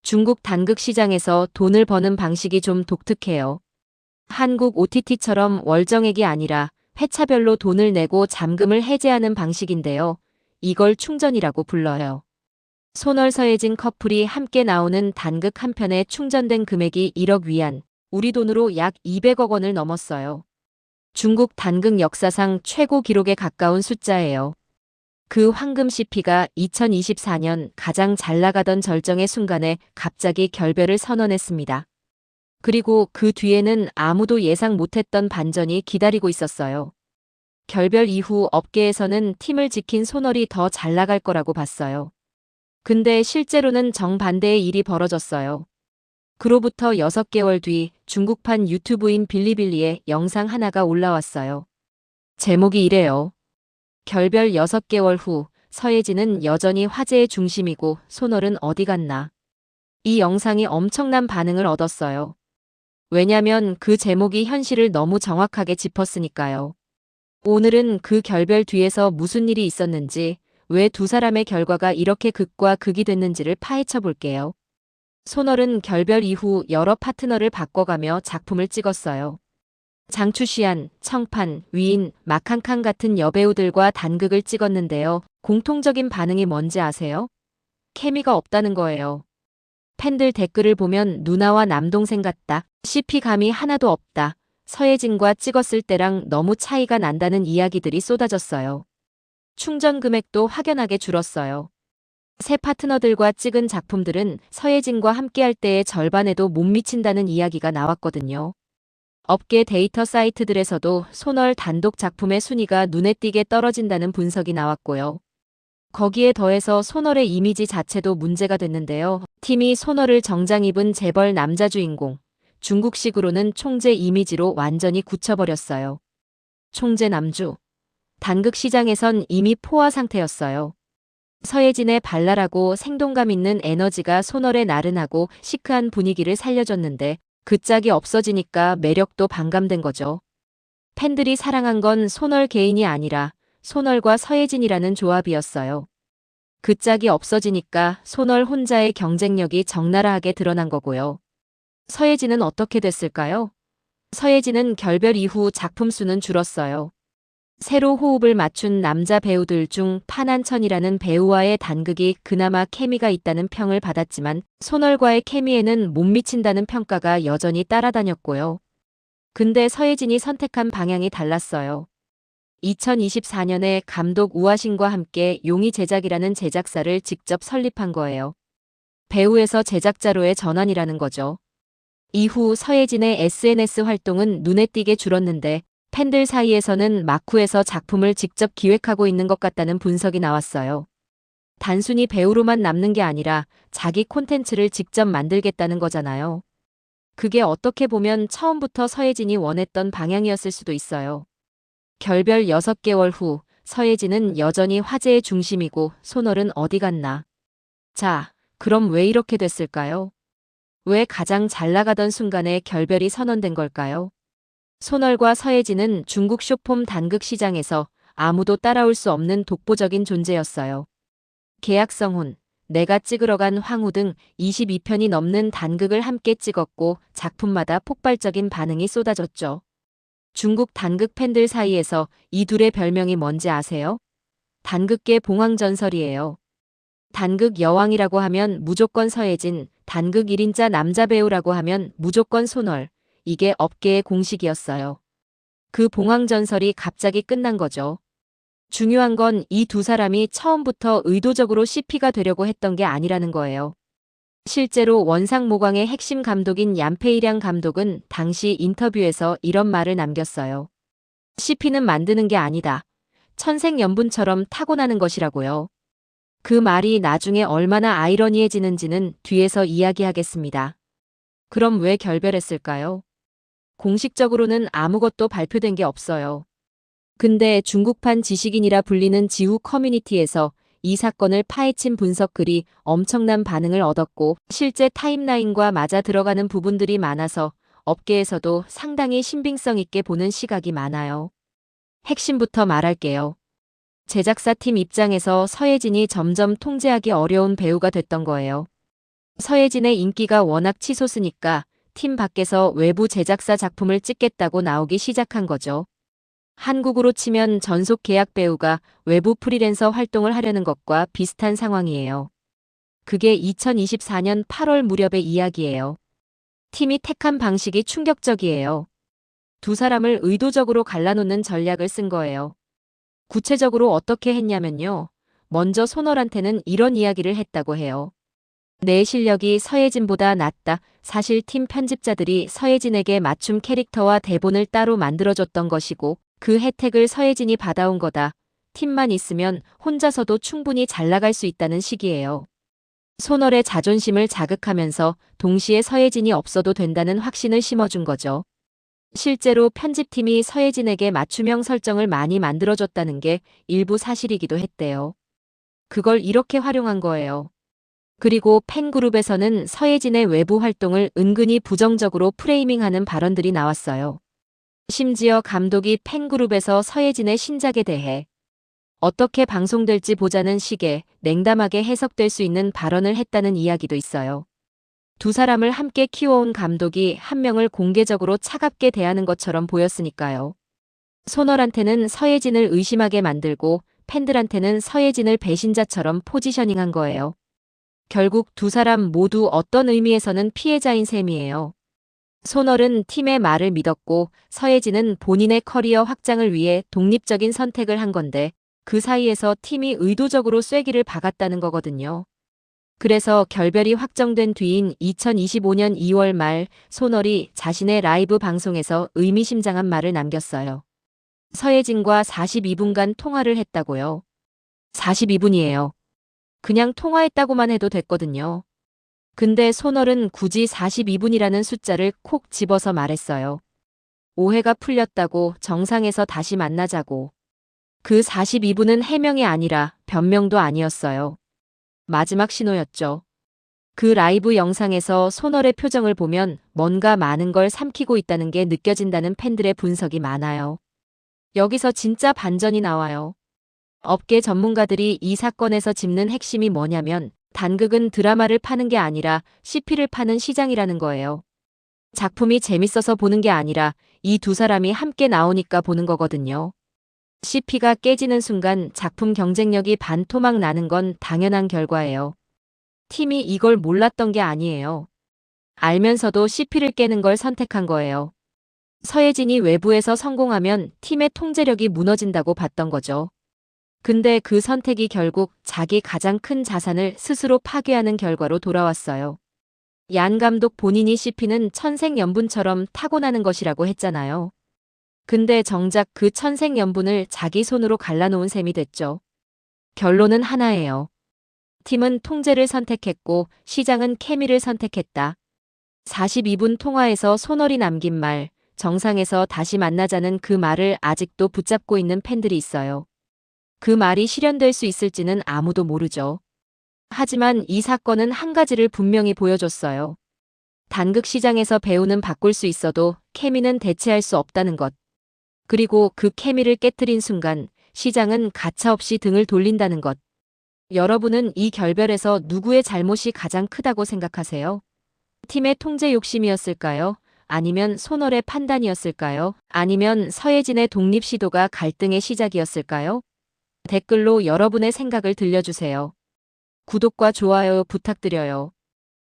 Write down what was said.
중국 단극 시장에서 돈을 버는 방식이 좀 독특해요. 한국 OTT처럼 월정액이 아니라 회차별로 돈을 내고 잠금을 해제하는 방식인데요. 이걸 충전이라고 불러요. 손월 서예진 커플이 함께 나오는 단극 한 편에 충전된 금액이 1억 위안, 우리 돈으로 약 200억 원을 넘었어요. 중국 단극 역사상 최고 기록에 가까운 숫자예요. 그 황금 CP가 2024년 가장 잘 나가던 절정의 순간에 갑자기 결별을 선언했습니다. 그리고 그 뒤에는 아무도 예상 못했던 반전이 기다리고 있었어요. 결별 이후 업계에서는 팀을 지킨 손월이 더 잘 나갈 거라고 봤어요. 근데 실제로는 정반대의 일이 벌어졌어요. 그로부터 6개월 뒤 중국판 유튜브인 빌리빌리에 영상 하나가 올라왔어요. 제목이 이래요. 결별 6개월 후 서예진은 여전히 화제의 중심이고 손월은 어디 갔나. 이 영상이 엄청난 반응을 얻었어요. 왜냐면 그 제목이 현실을 너무 정확하게 짚었으니까요. 오늘은 그 결별 뒤에서 무슨 일이 있었는지, 왜 두 사람의 결과가 이렇게 극과 극이 됐는지를 파헤쳐 볼게요. 손월은 결별 이후 여러 파트너를 바꿔가며 작품을 찍었어요. 장추시안, 청판, 위인, 마캉캉 같은 여배우들과 단극을 찍었는데요. 공통적인 반응이 뭔지 아세요? 케미가 없다는 거예요. 팬들 댓글을 보면 누나와 남동생 같다. CP감이 하나도 없다. 서예진과 찍었을 때랑 너무 차이가 난다는 이야기들이 쏟아졌어요. 충전 금액도 확연하게 줄었어요. 새 파트너들과 찍은 작품들은 서예진과 함께할 때의 절반에도 못 미친다는 이야기가 나왔거든요. 업계 데이터 사이트들에서도 손월 단독 작품의 순위가 눈에 띄게 떨어진다는 분석이 나왔고요. 거기에 더해서 손월의 이미지 자체도 문제가 됐는데요. 팀이 손월을 정장 입은 재벌 남자 주인공, 중국식으로는 총재 이미지로 완전히 굳혀버렸어요. 총재 남주. 단극 시장에선 이미 포화 상태였어요. 서예진의 발랄하고 생동감 있는 에너지가 손월의 나른하고 시크한 분위기를 살려줬는데 그 짝이 없어지니까 매력도 반감된 거죠. 팬들이 사랑한 건 손월 개인이 아니라 손월과 서예진이라는 조합이었어요. 그 짝이 없어지니까 손월 혼자의 경쟁력이 적나라하게 드러난 거고요. 서예진은 어떻게 됐을까요? 서예진은 결별 이후 작품 수는 줄었어요. 새로 호흡을 맞춘 남자 배우들 중 판한천이라는 배우와의 단극이 그나마 케미가 있다는 평을 받았지만 손월과의 케미에는 못 미친다는 평가가 여전히 따라다녔고요. 근데 서예진이 선택한 방향이 달랐어요. 2024년에 감독 우하신과 함께 용의 제작이라는 제작사를 직접 설립한 거예요. 배우에서 제작자로의 전환이라는 거죠. 이후 서예진의 SNS 활동은 눈에 띄게 줄었는데 팬들 사이에서는 마쿠에서 작품을 직접 기획하고 있는 것 같다는 분석이 나왔어요. 단순히 배우로만 남는 게 아니라 자기 콘텐츠를 직접 만들겠다는 거잖아요. 그게 어떻게 보면 처음부터 서예진이 원했던 방향이었을 수도 있어요. 결별 6개월 후 서예진은 여전히 화제의 중심이고 손월은 어디 갔나. 자, 그럼 왜 이렇게 됐을까요? 왜 가장 잘 나가던 순간에 결별이 선언된 걸까요? 손월과 서예진은 중국 쇼폼 단극 시장에서 아무도 따라올 수 없는 독보적인 존재였어요. 계약성혼, 내가 찍으러 간 황후 등 22편이 넘는 단극을 함께 찍었고 작품마다 폭발적인 반응이 쏟아졌죠. 중국 단극 팬들 사이에서 이 둘의 별명이 뭔지 아세요? 단극계 봉황전설이에요. 단극 여왕이라고 하면 무조건 서예진, 단극 1인자 남자 배우라고 하면 무조건 손월. 이게 업계의 공식이었어요. 그 봉황전설이 갑자기 끝난 거죠. 중요한 건 이 두 사람이 처음부터 의도적으로 CP가 되려고 했던 게 아니라는 거예요. 실제로 원상모광의 핵심 감독인 얀페이량 감독은 당시 인터뷰에서 이런 말을 남겼어요. CP는 만드는 게 아니다. 천생연분처럼 타고나는 것이라고요. 그 말이 나중에 얼마나 아이러니해지는지는 뒤에서 이야기하겠습니다. 그럼 왜 결별했을까요? 공식적으로는 아무것도 발표된 게 없어요. 근데 중국판 지식인이라 불리는 지후 커뮤니티에서 이 사건을 파헤친 분석 글이 엄청난 반응을 얻었고 실제 타임라인과 맞아 들어가는 부분들이 많아서 업계에서도 상당히 신빙성 있게 보는 시각이 많아요. 핵심부터 말할게요. 제작사 팀 입장에서 서예진이 점점 통제하기 어려운 배우가 됐던 거예요. 서예진의 인기가 워낙 치솟으니까 팀 밖에서 외부 제작사 작품을 찍겠다고 나오기 시작한 거죠. 한국으로 치면 전속 계약 배우가 외부 프리랜서 활동을 하려는 것과 비슷한 상황이에요. 그게 2024년 8월 무렵의 이야기예요. 팀이 택한 방식이 충격적이에요. 두 사람을 의도적으로 갈라놓는 전략을 쓴 거예요. 구체적으로 어떻게 했냐면요. 먼저 손월한테는 이런 이야기를 했다고 해요. 내 실력이 서예진보다 낫다. 사실 팀 편집자들이 서예진에게 맞춤 캐릭터와 대본을 따로 만들어줬던 것이고 그 혜택을 서예진이 받아온 거다. 팀만 있으면 혼자서도 충분히 잘 나갈 수 있다는 식이에요. 손월의 자존심을 자극하면서 동시에 서예진이 없어도 된다는 확신을 심어준 거죠. 실제로 편집팀이 서예진에게 맞춤형 설정을 많이 만들어줬다는 게 일부 사실이기도 했대요. 그걸 이렇게 활용한 거예요. 그리고 팬그룹에서는 서예진의 외부 활동을 은근히 부정적으로 프레이밍하는 발언들이 나왔어요. 심지어 감독이 팬그룹에서 서예진의 신작에 대해 어떻게 방송될지 보자는 식의 냉담하게 해석될 수 있는 발언을 했다는 이야기도 있어요. 두 사람을 함께 키워온 감독이 한 명을 공개적으로 차갑게 대하는 것처럼 보였으니까요. 손월한테는 서예진을 의심하게 만들고 팬들한테는 서예진을 배신자처럼 포지셔닝한 거예요. 결국 두 사람 모두 어떤 의미에서는 피해자인 셈이에요. 손월은 팀의 말을 믿었고 서예진은 본인의 커리어 확장을 위해 독립적인 선택을 한 건데 그 사이에서 팀이 의도적으로 쐐기를 박았다는 거거든요. 그래서 결별이 확정된 뒤인 2025년 2월 말 손월이 자신의 라이브 방송에서 의미심장한 말을 남겼어요. 서예진과 42분간 통화를 했다고요. 42분이에요. 그냥 통화했다고만 해도 됐거든요. 근데 손월은 굳이 42분이라는 숫자를 콕 집어서 말했어요. 오해가 풀렸다고 정상에서 다시 만나자고. 그 42분은 해명이 아니라 변명도 아니었어요. 마지막 신호였죠. 그 라이브 영상에서 손월의 표정을 보면 뭔가 많은 걸 삼키고 있다는 게 느껴진다는 팬들의 분석이 많아요. 여기서 진짜 반전이 나와요. 업계 전문가들이 이 사건에서 짚는 핵심이 뭐냐면 단극은 드라마를 파는 게 아니라 CP를 파는 시장이라는 거예요. 작품이 재밌어서 보는 게 아니라 이 두 사람이 함께 나오니까 보는 거거든요. CP가 깨지는 순간 작품 경쟁력이 반토막 나는 건 당연한 결과예요. 팀이 이걸 몰랐던 게 아니에요. 알면서도 CP를 깨는 걸 선택한 거예요. 서예진이 외부에서 성공하면 팀의 통제력이 무너진다고 봤던 거죠. 근데 그 선택이 결국 자기 가장 큰 자산을 스스로 파괴하는 결과로 돌아왔어요. 얀 감독 본인이 CP는 천생연분처럼 타고나는 것이라고 했잖아요. 근데 정작 그 천생연분을 자기 손으로 갈라놓은 셈이 됐죠. 결론은 하나예요. 팀은 통제를 선택했고 시장은 케미를 선택했다. 42분 통화에서 손월이 남긴 말, 정상에서 다시 만나자는 그 말을 아직도 붙잡고 있는 팬들이 있어요. 그 말이 실현될 수 있을지는 아무도 모르죠. 하지만 이 사건은 한 가지를 분명히 보여줬어요. 단극 시장에서 배우는 바꿀 수 있어도 케미는 대체할 수 없다는 것. 그리고 그 케미를 깨트린 순간 시장은 가차없이 등을 돌린다는 것. 여러분은 이 결별에서 누구의 잘못이 가장 크다고 생각하세요? 팀의 통제 욕심이었을까요? 아니면 손월의 판단이었을까요? 아니면 서예진의 독립 시도가 갈등의 시작이었을까요? 댓글로 여러분의 생각을 들려주세요. 구독과 좋아요 부탁드려요.